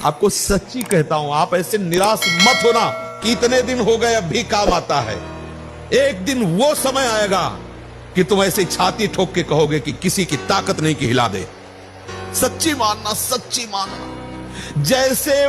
आपको सच्ची कहता हूं, आप ऐसे निराश मत होना कि इतने दिन हो गए अब भी काम आता है। एक दिन वो समय आएगा कि तुम ऐसे छाती ठोक के कहोगे कि किसी की ताकत नहीं कि हिला दे। सच्ची मानना, सच्ची मानना। जैसे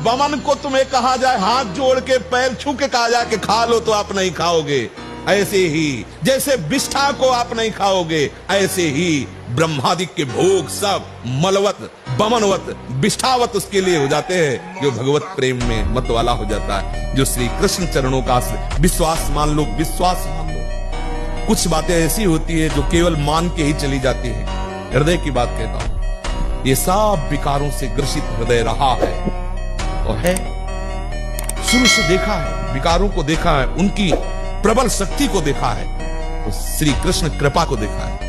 बमन को तुम्हें कहा जाए हाथ जोड़ के पैर छू के कहा जाए कि खा लो तो आप नहीं खाओगे, ऐसे ही जैसे विष्ठा को आप नहीं खाओगे, ऐसे ही ब्रह्मादिक के भोग सब मलवत, बमनवत, विष्ठावत उसके लिए हो जाते हैं जो भगवत प्रेम में मत वाला हो जाता है, जो श्री कृष्ण चरणों का विश्वास मान लो, विश्वास मान लो। कुछ बातें ऐसी होती है जो केवल मान के ही चली जाती है। हृदय की बात कहता हूं, ये सब विकारों से ग्रसित हृदय रहा है और है, शुरू से देखा है, विकारों को देखा है, उनकी प्रबल शक्ति को देखा है, तो श्री कृष्ण कृपा को देखा है।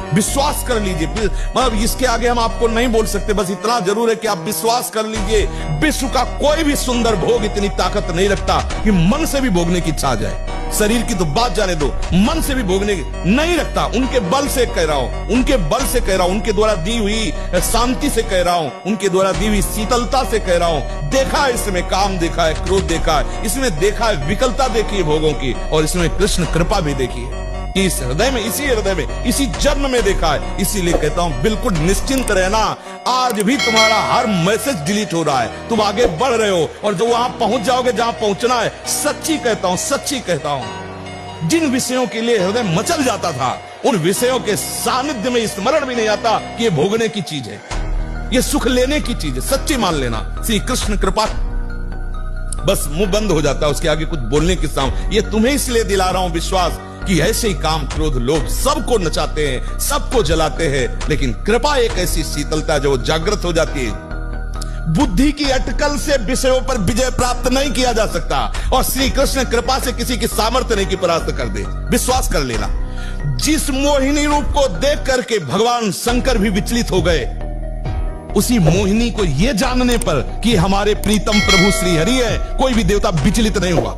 विश्वास कर लीजिए, मतलब इसके आगे हम आपको नहीं बोल सकते, बस इतना जरूर है कि आप विश्वास कर लीजिए। विश्व का कोई भी सुंदर भोग इतनी ताकत नहीं रखता कि मन से भी भोगने की इच्छा आ जाए। शरीर की तो बात जाने दो, मन से भी भोगने की नहीं रखता। उनके बल से कह रहा हूं, उनके बल से कह रहा हूं, उनके द्वारा दी हुई शांति से कह रहा हूं, उनके द्वारा दी हुई शीतलता से कह रहा हूं। देखा है इसमें काम, देखा है क्रोध, देखा है इसमें, देखा है विकलता देखी है भोगों की, और इसमें कृष्ण कृपा भी देखी है कि इस हृदय में, इसी हृदय में, इसी जन्म में देखा है। इसीलिए कहता हूं बिल्कुल निश्चिंत रहना। आज भी तुम्हारा हर मैसेज डिलीट हो रहा है, तुम आगे बढ़ रहे हो और जो वहां पहुंच जाओगे जहां पहुंचना है। सच्ची कहता हूं, सच्ची कहता हूं, जिन विषयों के लिए हृदय मचल जाता था, उन विषयों के सानिध्य में स्मरण भी नहीं आता कि ये भोगने की चीज है, ये सुख लेने की चीज है। सच्ची मान लेना, श्री कृष्ण कृपा। बस मुंह बंद हो जाता है उसके आगे कुछ बोलने की साम। ये तुम्हें इसलिए दिला रहा हूं विश्वास कि ऐसे ही काम, क्रोध, लोभ सबको नचाते हैं, सबको जलाते हैं, लेकिन कृपा एक ऐसी शीतलता जो जागृत हो जाती है। बुद्धि की अटकल से विषयों पर विजय प्राप्त नहीं किया जा सकता, और श्री कृष्ण कृपा से किसी की सामर्थ्य नहीं की परास्त कर दे। विश्वास कर लेना। जिस मोहिनी रूप को देख करके भगवान शंकर भी विचलित हो गए, उसी मोहिनी को यह जानने पर कि हमारे प्रीतम प्रभु श्री हरि है, कोई भी देवता विचलित नहीं हुआ।